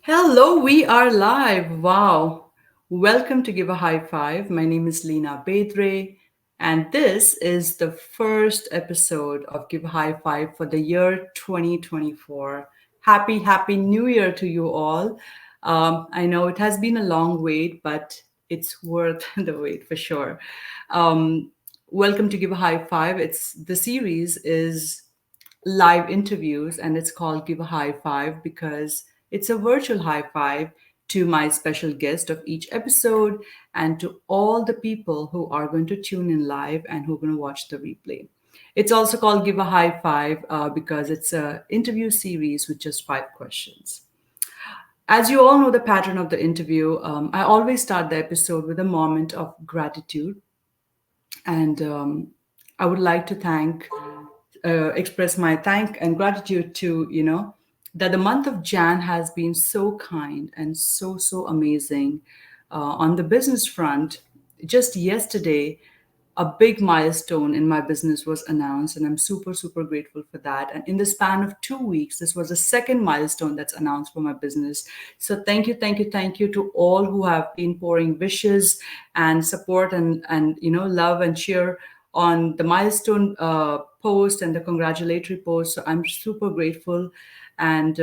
Hello, we are live. Wow. Welcome to Give a High Five. My name is Lena Bedre, and this is the first episode of Give a High Five for the year 2024. Happy New Year to you all. I know it has been a long wait, but it's worth the wait for sure. Um, Welcome to Give a High Five. The series is live interviews, and it's called Give a High Five because it's a virtual high five to my special guest of each episode and to all the people who are going to tune in live and who are going to watch the replay. It's also called Give a High Five because it's an interview series with just 5 questions. As you all know, the pattern of the interview, I always start the episode with a moment of gratitude. And I would like to express my thank and gratitude to, that the month of Jan has been so kind and so amazing on the business front. Just yesterday, a big milestone in my business was announced, and I'm super grateful for that. And in the span of 2 weeks, this was the second milestone that's announced for my business. So thank you to all who have been pouring wishes and support and love and cheer on the milestone post and the congratulatory post. So I'm super grateful, and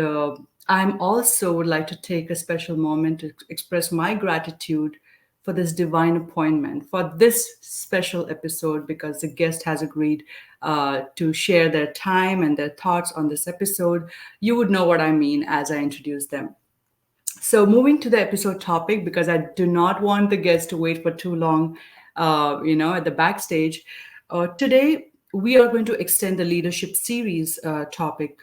I'm also would like to take a special moment to express my gratitude for this divine appointment, for this special episode, because the guest has agreed to share their time and their thoughts on this episode. You would know what I mean as I introduce them. So, moving to the episode topic, because I do not want the guests to wait for too long, at the backstage. Today, we are going to extend the leadership series topic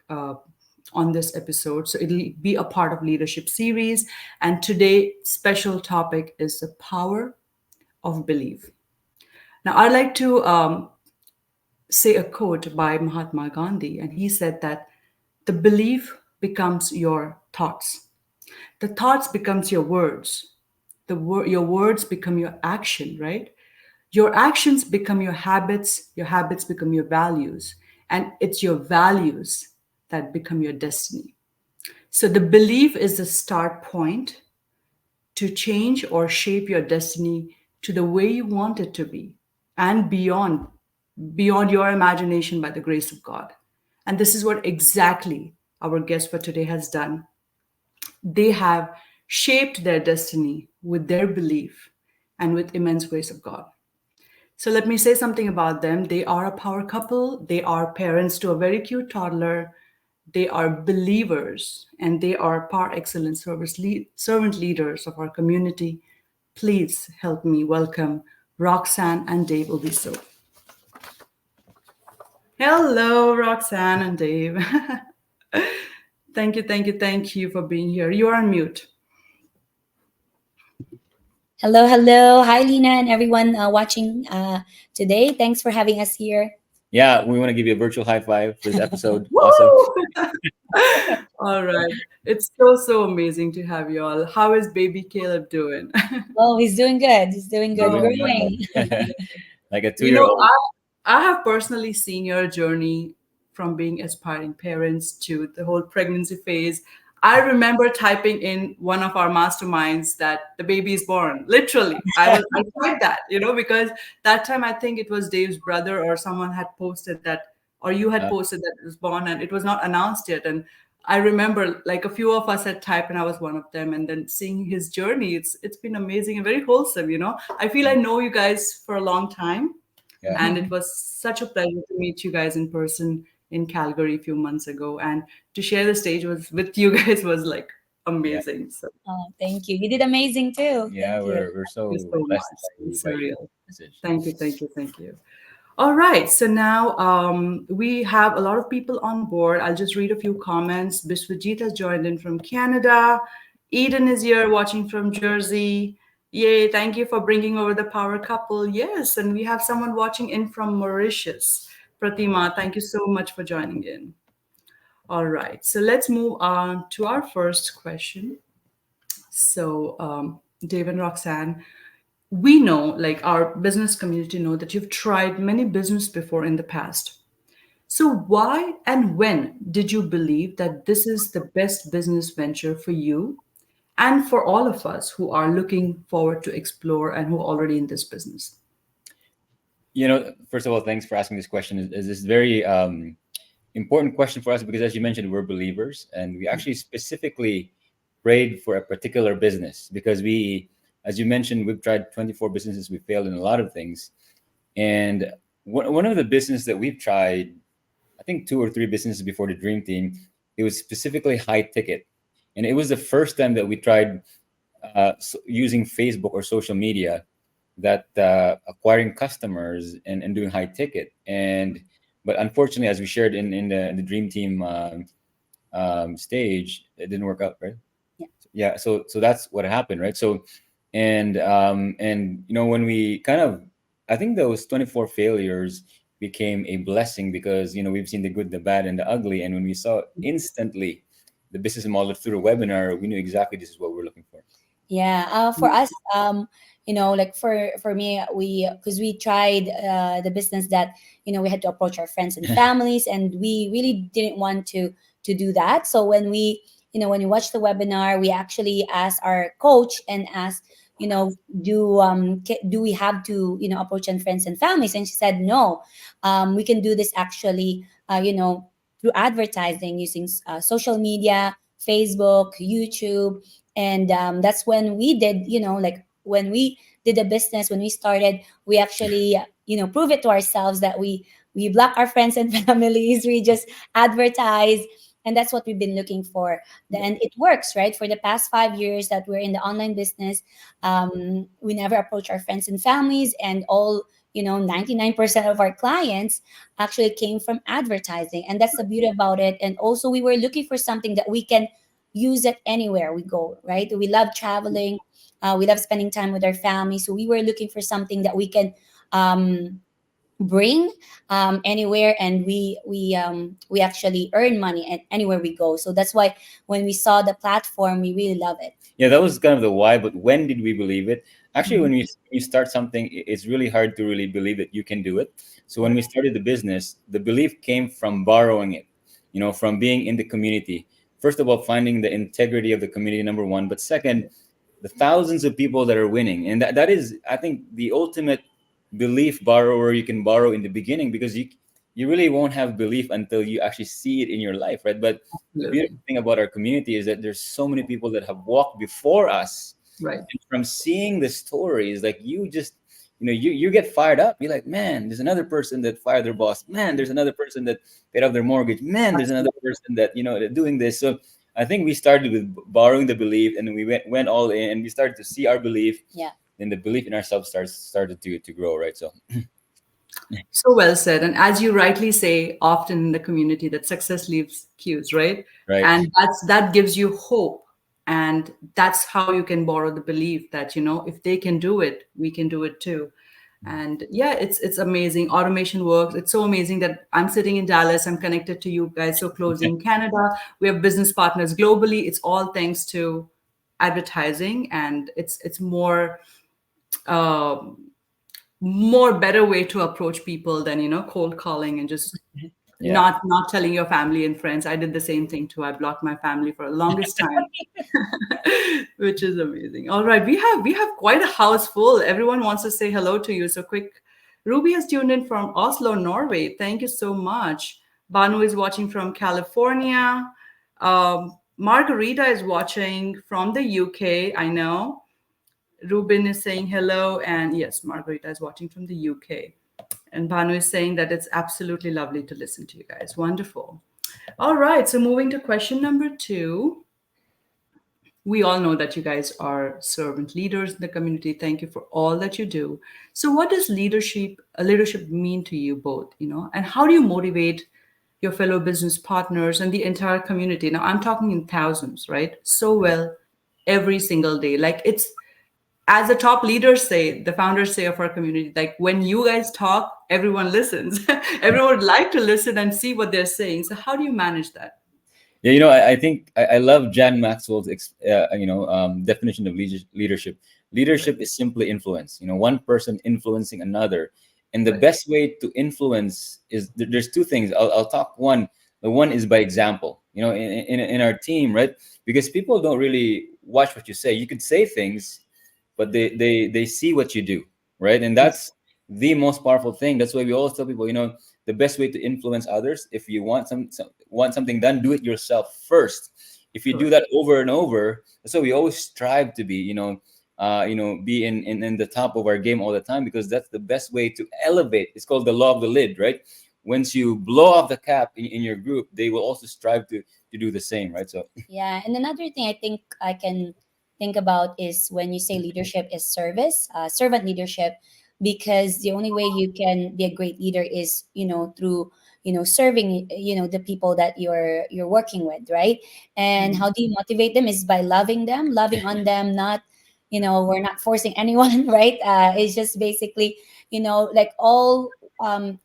on this episode. So it'll be a part of leadership series. And today, special topic is the power of belief. Now, I'd like to say a quote by Mahatma Gandhi, and he said that the belief becomes your thoughts. The thoughts becomes your words. Your words become your action, right? Your actions become your habits become your values, and it's your values that become your destiny. So the belief is the start point to change or shape your destiny to the way you want it to be and beyond your imagination by the grace of God. And this is what exactly our guest for today has done. They have shaped their destiny with their belief and with immense grace of God. So let me say something about them. They are a power couple. They are parents to a very cute toddler. They are believers, and they are par excellence servant leaders of our community. Please help me welcome Roxanne and Dave Obiso. Hello, Roxanne and Dave. Thank you for being here. You are on mute. Hello, hello. Hi, Lena, and everyone watching today. Thanks for having us here. Yeah, we want to give you a virtual high five for this episode. Awesome. Woo! All right. It's so amazing to have you all. How is baby Caleb doing? Oh, he's doing good. He's doing good. Oh, Growing. Like a you know, 2-year-old. I have personally seen your journey from being aspiring parents to the whole pregnancy phase. I remember typing in one of our masterminds that the baby is born. Literally, I typed that, because that time I think it was Dave's brother or someone had posted that, or you had posted that it was born, and it was not announced yet. And I remember like a few of us had typed, and I was one of them. And then seeing his journey, it's been amazing and very wholesome. I feel I know you guys for a long time, Yeah. and it was such a pleasure to meet you guys in person in Calgary a few months ago. And to share the stage with you guys was like amazing. So Oh, thank you. You did amazing too. Yeah, Thank you. we're so thank you so much. blessed It's by your surreal. message. Thank you. All right. So now we have a lot of people on board. I'll just read a few comments. Biswajit has joined in from Canada. Eden is here watching from Jersey. Yay. Thank you for bringing over the power couple. Yes. And we have someone watching in from Mauritius. Pratima, thank you so much for joining in. All right. So let's move on to our first question. So, Dave and Roxanne, we know, like our business community know that you've tried many business before in the past. So why and when did you believe that this is the best business venture for you? and for all of us who are looking forward to explore and who are already in this business? First of all, thanks for asking this question. Is this very important question for us because, as you mentioned, we're believers, and we actually specifically prayed for a particular business because as you mentioned, we've tried 24 businesses. We failed in a lot of things, and one of the business that we've tried, I think 2 or 3 businesses before the Dream Team, it was specifically high ticket, and it was the first time that we tried using Facebook or social media, that acquiring customers and doing high ticket. But unfortunately, as we shared in the Dream Team stage, it didn't work out, right? Yeah. So that's what happened, right? So and when we kind of, I think those 24 failures became a blessing because we've seen the good, the bad, and the ugly, and when we saw instantly the business model through a webinar, we knew exactly this is what we're looking for. Yeah, for us, like for me, we because we tried the business that we had to approach our friends and families, and we really didn't want to do that. So when we watched the webinar, we actually asked our coach and asked, do we have to approach our friends and families? And she said no, we can do this actually, through advertising using social media, Facebook, YouTube. And that's when we did, like when we did the business, when we started, we actually prove it to ourselves that we block our friends and families, we just advertise. And that's what we've been looking for, and it works, right? For the past 5 years that we're in the online business, we never approach our friends and families, and all 99% of our clients actually came from advertising, and that's the beauty about it. And also, we were looking for something that we can use it anywhere we go, right? We love traveling, we love spending time with our family, so we were looking for something that we can bring anywhere, and we actually earn money anywhere we go. So that's why when we saw the platform, we really love it. Yeah, that was kind of the why, but when did we believe it? Actually, Mhm. when you start something, it's really hard to really believe that you can do it. So when we started the business, the belief came from borrowing it, from being in the community. First of all, finding the integrity of the community, number one, but second, the thousands of people that are winning. And that is, I think, the ultimate belief borrower you can borrow in the beginning, because you really won't have belief until you actually see it in your life, right? But the beautiful Absolutely. thing about our community is that there's so many people that have walked before us. Right. And from seeing the stories, like you just, you get fired up. You're like, man, there's another person that fired their boss. Man, there's another person that paid off their mortgage. Man, there's another person that, they're doing this. So I think we started with borrowing the belief, and then we went all in, and we started to see our belief. Yeah. Then the belief in ourselves started to grow, right? So So well said. And as you rightly say, often in the community, that success leaves cues, right? right. And that gives you hope. And that's how you can borrow the belief that, if they can do it, we can do it too. And yeah, it's amazing. Automation works. It's so amazing that I'm sitting in Dallas. I'm connected to you guys so closely in Canada. We have business partners globally. It's all thanks to advertising, and it's uh, more better way to approach people than cold calling and just Yeah. not telling your family and friends. I did the same thing too. I blocked my family for the longest time. Which is amazing. All right, we have quite a house full. Everyone wants to say hello to you. So quick. Ruby has tuned in from Oslo, Norway. Thank you so much. Banu is watching from California. Margarita is watching from the UK. I know. Ruben is saying hello, and yes, Margarita is watching from the UK. And Banu is saying that it's absolutely lovely to listen to you guys. Wonderful. All right, so moving to question number 2. We all know that you guys are servant leaders in the community. Thank you for all that you do. So what does leadership mean to you both, and how do you motivate your fellow business partners and the entire community? Now I'm talking in thousands, right? So well every single day. Like, it's, as the top leaders say, the founders say of our community, like, when you guys talk, everyone listens. Everyone would like to listen and see what they're saying. So how do you manage that? Yeah, I think I love Jan Maxwell's definition of leadership. Right. Leadership is simply influence. One person influencing another, and the Right. best way to influence is there's two things. I'll talk one. The one is by example. in our team, right? Because people don't really watch what you say. You could say things, but they see what you do, right? And Yes. that's the most powerful thing. That's why we always tell people, the best way to influence others, if you want something done, do it yourself first. If you do Correct. that over and over, that's why we always strive to be, be in the top of our game all the time, because that's the best way to elevate. It's called the law of the lid, right? Once you blow off the cap in your group, they will also strive to do the same, right? So Yeah, and another thing I think I can think about is when you say leadership is service, servant leadership, because the only way you can be a great leader is, through, serving, the people that you're working with, right? And Mhm. how do you motivate them is by loving them, loving on them, not, we're not forcing anyone, right? It's just basically, like all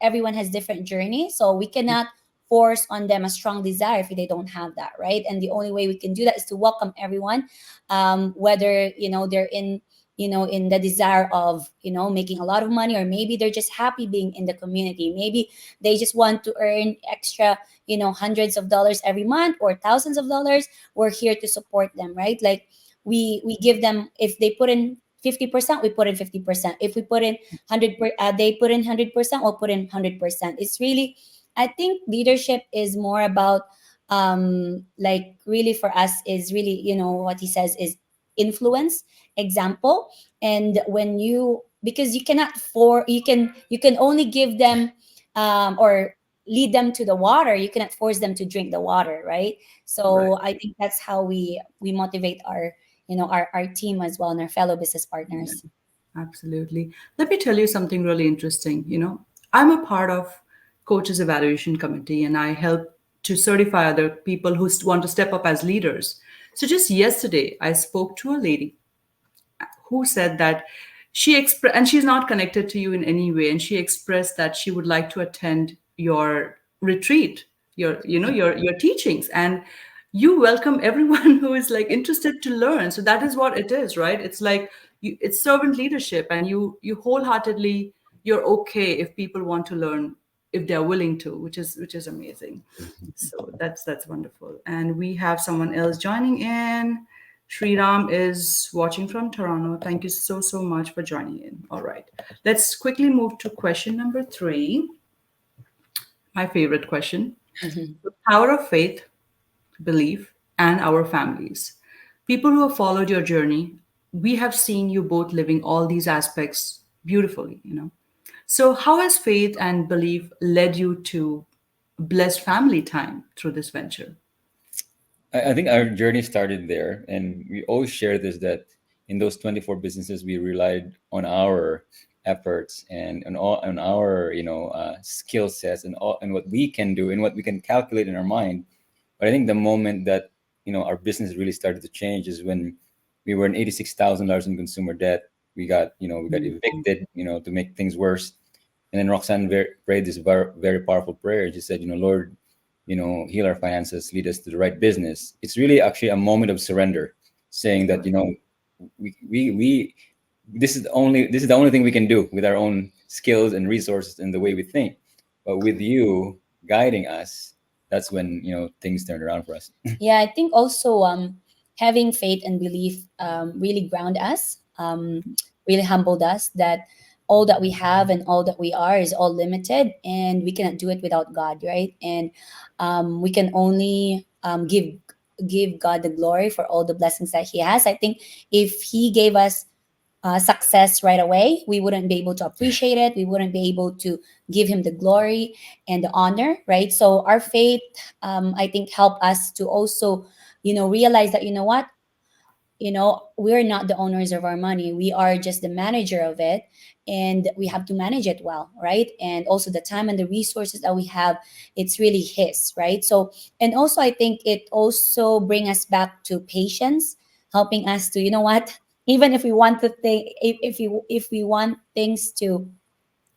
everyone has different journeys, so we cannot force on them a strong desire if they don't have that, right? And the only way we can do that is to welcome everyone, whether they're in in the desire of making a lot of money, or maybe they're just happy being in the community, maybe they just want to earn extra hundreds of dollars every month or thousands of dollars. We're here to support them, right? Like we give them, if they put in 50%, we put in 50%. If we put in 100 they put in 100%, we'll put in 100%. It's really, I think leadership is more about, like really for us is really, what he says is influence, example. And when you, because you cannot for you can only give them, or lead them to the water, you cannot force them to drink the water, right? Right. So I think that's how we motivate our, our team as well, and our fellow business Yeah. partners. Absolutely. Let me tell you something really interesting. I'm a part of coaches evaluation committee and I help to certify other people who want to step up as leaders. So just yesterday, I spoke to a lady who said that she expressed, and she's not connected to you in any way, and she expressed that she would like to attend your retreat, your teachings, and you welcome everyone who is like interested to learn. So that is what it is, right? It's like it's servant leadership, and you wholeheartedly, you're okay if people want to learn, if they're willing to, which is amazing. So that's wonderful. And we have someone else joining in. Sriram is watching from Toronto. Thank you so much for joining in. All right. Let's quickly move to question number 3, my favorite question. Mhm. The power of faith, belief, and our families. People who have followed your journey, we have seen you both living all these aspects beautifully. So, how has faith and belief led you to blessed family time through this venture? I think our journey started there, and we always share this, that in those 24 businesses, we relied on our efforts and on our skill sets and what we can do and what we can calculate in our mind. But I think the moment that our business really started to change is when we were in $86,000 in consumer debt. We got evicted, to make things worse. And then Roxanne prayed this very, very powerful prayer. She said, Lord, heal our finances, lead us to the right business. It's really actually a moment of surrender, saying that, we this is the only thing we can do with our own skills and resources and the way we think. But with you guiding us, that's when things turned around for us. Yeah, I think also having faith and belief really ground us, really humbled us that all that we have and all that we are is all limited, and we cannot do it without God, right? And we can only give God the glory for all the blessings that He has. I think if He gave us success right away, we wouldn't be able to appreciate it. We wouldn't be able to give Him the glory and the honor, right? So our faith, I think, help us to also, realize that, what, we're not the owners of our money. We are just the manager of it, and we have to manage it well, right? And also the time and the resources that we have, it's really His, right? So, and also I think it also bring us back to patience, helping us to, what, even if we want to think, if we want things to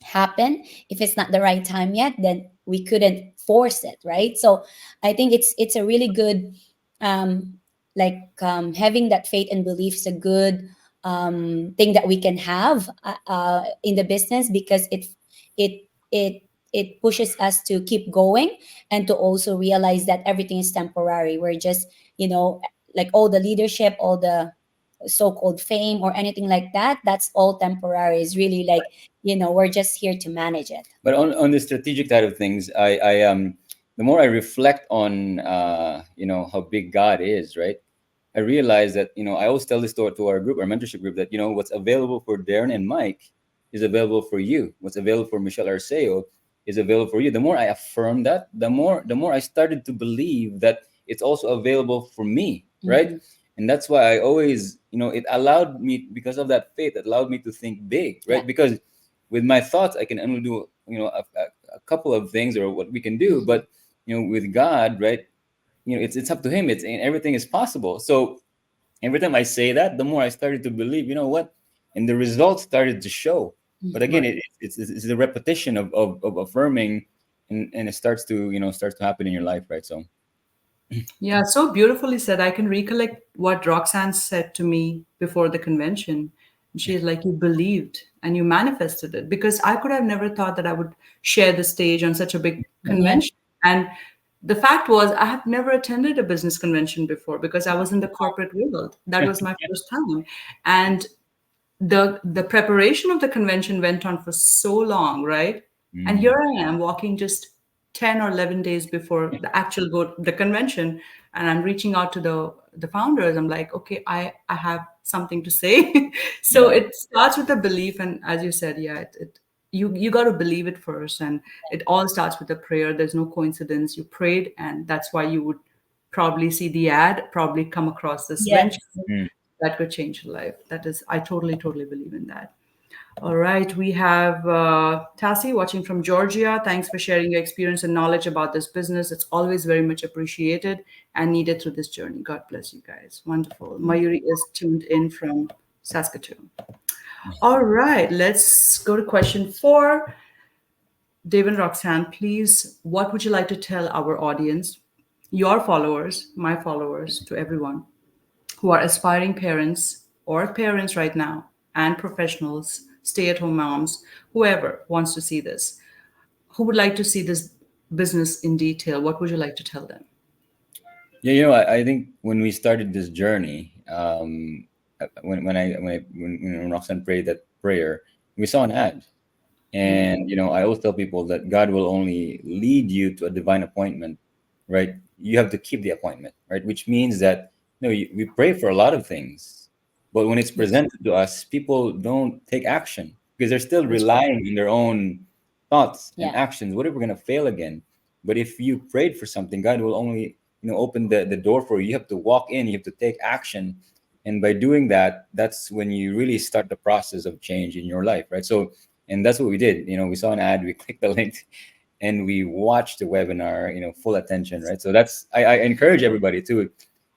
happen, if it's not the right time yet, then we couldn't force it, right? So I think it's a really good, um having that faith and belief is a good thing that we can have in the business, because it it pushes us to keep going, and to also realize that everything is temporary. We're just, like all the leadership, all the so-called fame or anything like that, that's all temporary. It's really like, we're just here to manage it. But on the strategic side of things, the more I reflect on how big God is, right? I realize that I always tell this to our group, our mentorship group, that what's available for Darren and Mike is available for you. What's available for Michelle Arceo is available for you. The more I affirm that, the more I started to believe that it's also available for me, right? Mhm. And that's why I always, it allowed me, because of that faith, it allowed me to think big, Yeah. right? Because with my thoughts, I can only do, a couple of things, or what we can do. Mhm. But with God, right? It's up to Him. It's, and everything is possible. So every time I say that, the more I started to believe. You know what? And the results started to show. But Mhm. again, Right. it's the repetition of affirming, and it starts to happen in your life, right? So Yeah, so beautifully said. I can recollect what Roxanne said to me before the convention. And she's like, you believed and you manifested it, because I could have never thought that I would share the stage on such a big Yeah. convention. And the fact was, I have never attended a business convention before because I was in the corporate world. That was my first time. And the preparation of the convention went on for so long, right? And mm, here I am walking just 10 or 11 days before the actual go the convention, and I'm reaching out to the founders. I'm like, okay, I have something to say. So yeah, it starts with a belief, and as you said, yeah, you got to believe it first, and it all starts with a prayer. There's no coincidence. You prayed, and that's why you would probably see the ad, probably come across this Yes. venture mm. that could change your life. That is, I totally, totally believe in that. All right, we have Tassie watching from Georgia. Thanks for sharing your experience and knowledge about this business. It's always very much appreciated and needed through this journey. God bless you guys. Wonderful. Mayuri is tuned in from Saskatoon. All right, let's go to question 4. Dave and Roxanne, please, what would you like to tell our audience, your followers, my followers, to everyone who are aspiring parents or parents right now, and professionals, stay at home moms, whoever wants to see this, who would like to see this business in detail? What would you like to tell them? Yeah, I think when we started this journey, when Roxanne prayed that prayer, we saw an ad. And I always tell people that God will only lead you to a divine appointment, right? You have to keep the appointment, right? Which means that we pray for a lot of things, but when it's Yes, presented to us, people don't take action because they're still that's right. relying on their own thoughts and Yeah. actions. What if we're gonna fail again? But if you prayed for something, God will only open the door for you. You have to walk in, you have to take action. And by doing that, that's when you really start the process of change in your life, right? So, and that's what we did. We saw an ad, we clicked the link, and we watched the webinar, full attention, right? So that's, I encourage everybody to,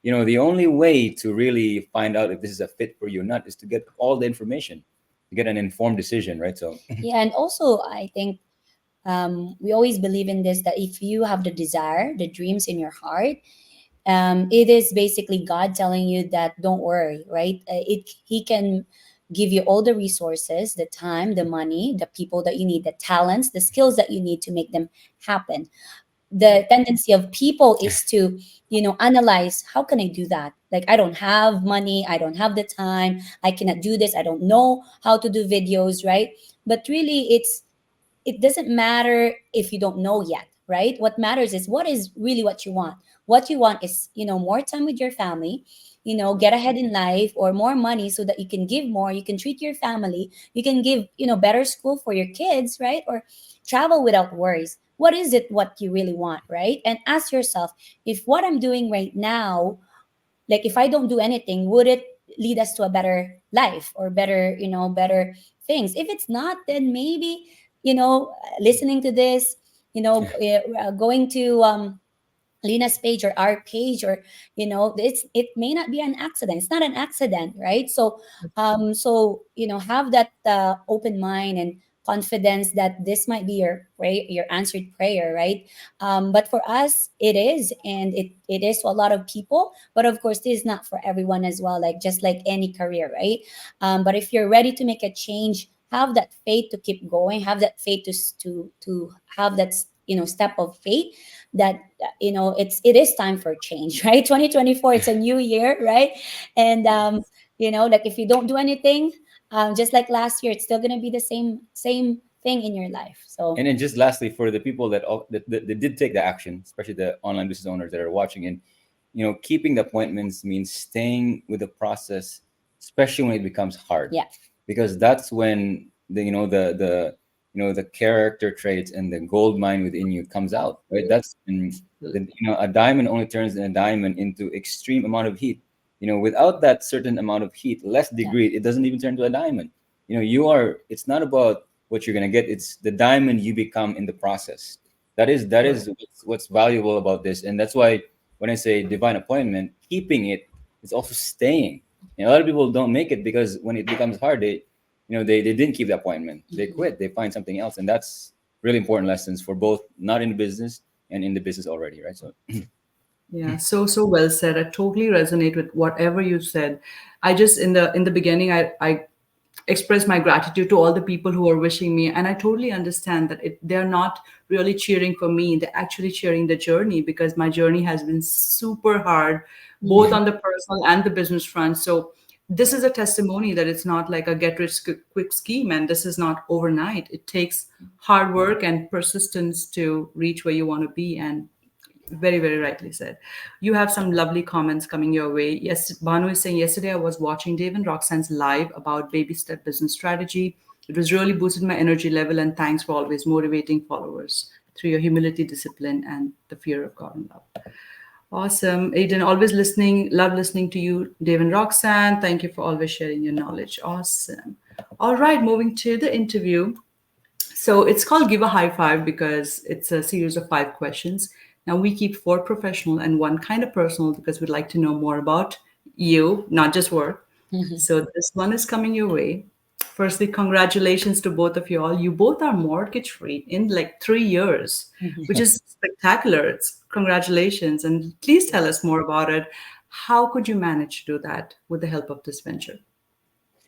the only way to really find out if this is a fit for you or not is to get all the information, to get an informed decision, right? So Yeah. And also, I think we always believe in this, that if you have the desire, the dreams in your heart, it is basically God telling you that don't worry, right? He can give you all the resources, the time, the money, the people that you need, the talents, the skills that you need to make them happen. The tendency of people is to, analyze, how can I do that? Like, I don't have money, I don't have the time, I cannot do this, I don't know how to do videos, right? But really, it doesn't matter if you don't know yet, right? What matters is what is really what you want. What you want is, more time with your family, get ahead in life, or more money so that you can give more, you can treat your family, you can give, better school for your kids, right? Or travel without worries. What is it what you really want, right? And ask yourself, if what I'm doing right now, like if I don't do anything, would it lead us to a better life or better, better things? If it's not, then maybe, listening to this, going to Lena's page or our page, or it may not be an accident. It's not an accident, right? So have that open mind and confidence that this might be your your answered prayer, right? But for us it is, and it is to a lot of people, but of course this is not for everyone as well, like just like any career, right? But if you're ready to make a change, have that faith to keep going, have that faith to have that step of faith that it is time for change, right? 2024, it's a new year, right? And like if you don't do anything, just like last year, it's still gonna be the same thing in your life. So And then just lastly, for the people that did take the action, especially the online business owners that are watching, and keeping the appointments means staying with the process, especially when it becomes hard, yeah, because that's when the character traits and the gold mine within you comes out, right? That's when a diamond only turns a diamond into extreme amount of heat. Without that certain amount of heat, less yeah, degree, it doesn't even turn to a diamond. It's not about what you're gonna get; it's the diamond you become in the process. That is what's valuable about this, and that's why when I say divine appointment, keeping it is also staying. A lot of people don't make it because when it becomes hard, they didn't keep the appointment. They quit. They find something else, and that's really important lessons for both not in the business and in the business already, right? So Yeah, so well said. I totally resonate with whatever you said. I just in the beginning, I express my gratitude to all the people who are wishing me, and I totally understand that they're not really cheering for me. They're actually cheering the journey, because my journey has been super hard, both yeah, on the personal and the business front. So this is a testimony that it's not like a get rich quick scheme, and this is not overnight. It takes hard work and persistence to reach where you want to be. And very, very rightly said. You have some lovely comments coming your way. Yes, Banu is saying, yesterday I was watching Dave and Roxanne's live about baby step business strategy. It was really boosted my energy level, and thanks for always motivating followers through your humility, discipline, and the fear of God and love. Awesome. Aiden, always listening. Love listening to you, Dave and Roxanne. Thank you for always sharing your knowledge. Awesome. All right, moving to the interview. So it's called Give a High Five because it's a series of 5 questions. Now we keep 4 professional and 1 kind of personal, because we'd like to know more about you, not just work. So this one is coming your way. Firstly, congratulations to both of you all. You both are mortgage free in like 3 years, which is spectacular. It's congratulations. And please tell us more about it. How could you manage to do that with the help of this venture?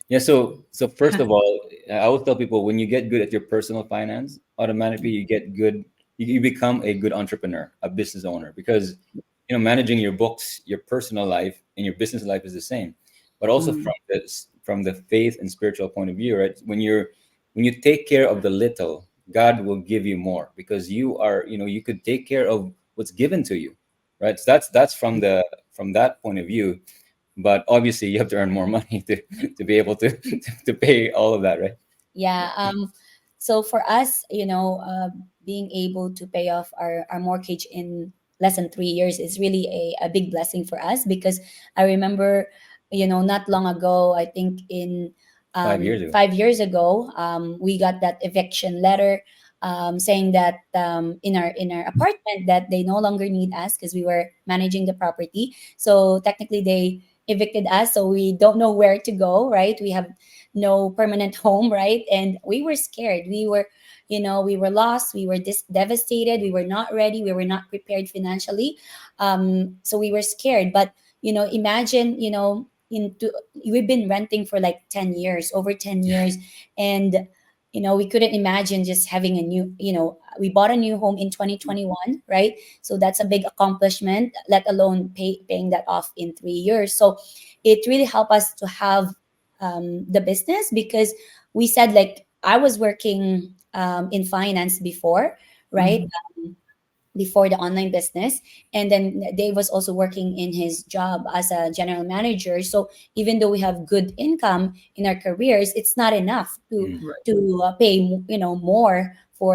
yeah, so first of all, I always tell people, when you get good at your personal finance, automatically you get good. You become a good entrepreneur, a business owner, because managing your books, your personal life, and your business life is the same. But also from the faith and spiritual point of view, right? When you take care of the little, God will give you more, because you could take care of what's given to you, right? So that's from that point of view. But obviously you have to earn more money to be able to pay all of that, right? yeah. So for us, being able to pay off our mortgage in less than 3 years is really a big blessing for us, because I remember, not long ago, I think in 5 years ago. 5 years ago, we got that eviction letter, saying that in our apartment that they no longer need us because we were managing the property. So technically they evicted us, so we don't know where to go, right? We have no permanent home, right? And we were scared. We were lost. We were devastated. We were not ready. We were not prepared financially. So we were scared. But imagine, into we've been renting for like 10 years, over 10 years, and we couldn't imagine just having a new, we bought a new home in 2021, right? So that's a big accomplishment, let alone paying that off in 3 years. So it really helped us to have the business, because we said, like, I was working in finance before, right? Mhm. Before the online business, and then Dave was also working in his job as a general manager. So even though we have good income in our careers, it's not enough to Mm. Right. pay more for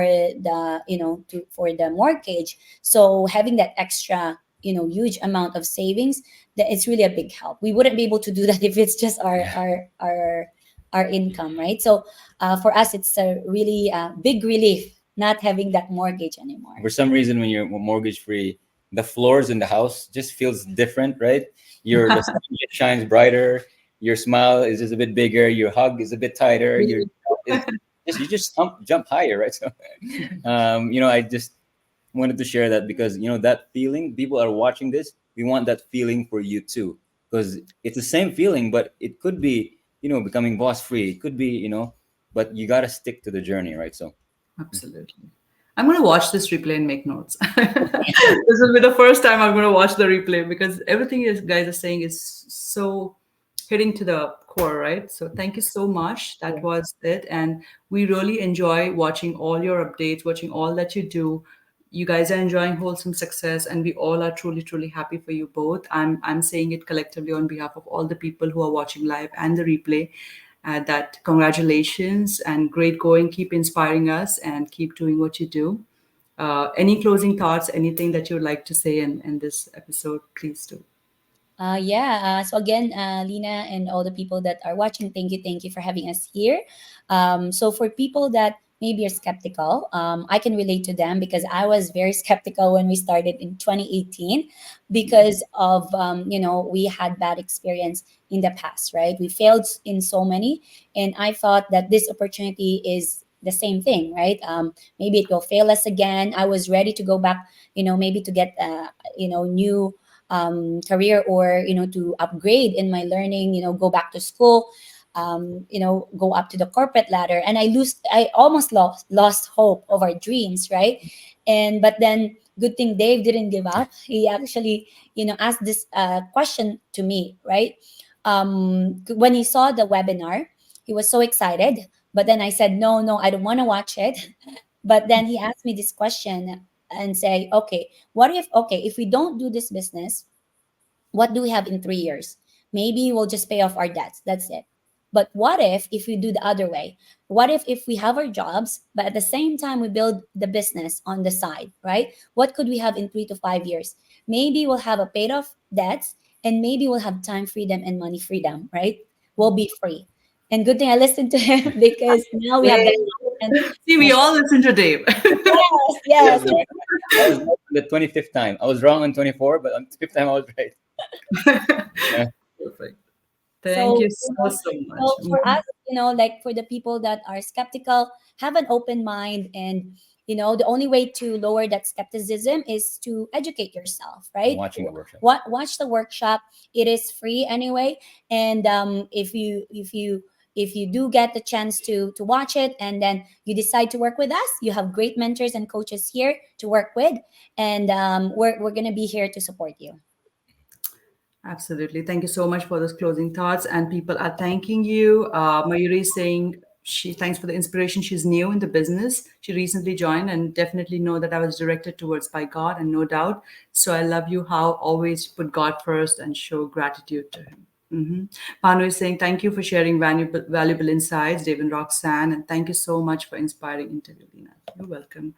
for the mortgage. So having that extra, huge amount of savings, that it's really a big help. We wouldn't be able to do that if it's just our Yeah. our income, right? So for us, it's a really big relief not having that mortgage anymore. For some reason, when you're mortgage free, the floors in the house just feels different, right? The sun just shines brighter. Your smile is just a bit bigger. Your hug is a bit tighter. Your is just you just jump higher, right? So, I just wanted to share that, because that feeling, people are watching this. We want that feeling for you too, because it's the same feeling, but it could be becoming boss free. It could be but you got to stick to the journey, right? So Absolutely. I'm going to watch this replay and make notes. This will be the first time I'm going to watch the replay because everything you guys are saying is so hitting to the core, right? So thank you so much. That was it. And we really enjoy watching all your updates, watching all that you do. You guys are enjoying wholesome success, and we all are truly, truly happy for you both. I'm saying it collectively on behalf of all the people who are watching live and the replay. That congratulations and great going. Keep inspiring us and keep doing what you do. Any closing thoughts? Anything that you would like to say in this episode? Please do. Yeah. So again, Lina and all the people that are watching, thank you for having us here. So for people that maybe are skeptical, I can relate to them because I was very skeptical when we started in 2018 because of we had bad experience in the past, right? We failed in so many, and I thought that this opportunity is the same thing, right? Maybe it will fail us again. I was ready to go back, maybe to get new career, or to upgrade in my learning, go back to school, go up to the corporate ladder. And I almost lost hope of our dreams, right? And but then good thing Dave didn't give up. He actually asked this question to me, right? When he saw the webinar, he was so excited, but then I said, no, no, I don't want to watch it. But then he asked me this question and say, okay, if we don't do this business, what do we have in 3 years? Maybe we'll just pay off our debts. That's it. But what if we do the other way? What if we have our jobs, but at the same time we build the business on the side, right? What could we have in 3 to 5 years? Maybe we'll have a paid off debts, and maybe we'll have time freedom and money freedom, right? We'll be free. And good thing I listened to him because now we have the Yay. and See, we all listen to Dave. yes, I was yes. right. I was right on the 25th time. I was wrong on 24, but on the fifth time I was right. Yeah. Perfect. Thank So, you so, so much. so for us, like for the people that are skeptical, have an open mind. And, the only way to lower that skepticism is to educate yourself, I'm right? watching the workshop. Watch the workshop. It is free anyway. And if you do get the chance to watch it, and then you decide to work with us, you have great mentors and coaches here to work with. And we're going to be here to support you. Absolutely. Thank you so much for those closing thoughts. And people are thanking you. Mayuri is saying she thanks for the inspiration. She's new in the business. She recently joined and definitely know that I was directed towards by God, and no doubt. So I love you how always put God first and show gratitude to Him. Panu is saying thank you for sharing valuable insights, Dave and Roxanne, and thank you so much for inspiring interview, Lina. You're welcome.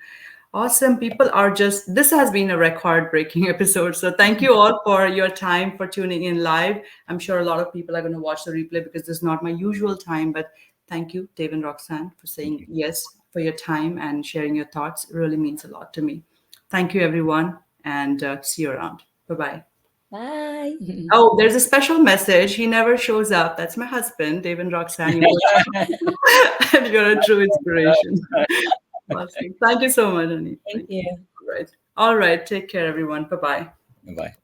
Awesome. People are just, this has been a record breaking episode. So thank you all for your time, for tuning in live. I'm sure a lot of people are going to watch the replay because this is not my usual time. But thank you, Dave and Roxanne, for Thank saying you. yes, for your time and sharing your thoughts. It really means a lot to me. Thank you, everyone. And see you around. Bye bye. Bye. Oh, there's a special message. He never shows up. That's my husband, Dave and Roxanne. And you're a true inspiration. Awesome. Thank you so much, honey. Thank Thank you. you. All right. All right. Take care, everyone. Bye bye. Bye.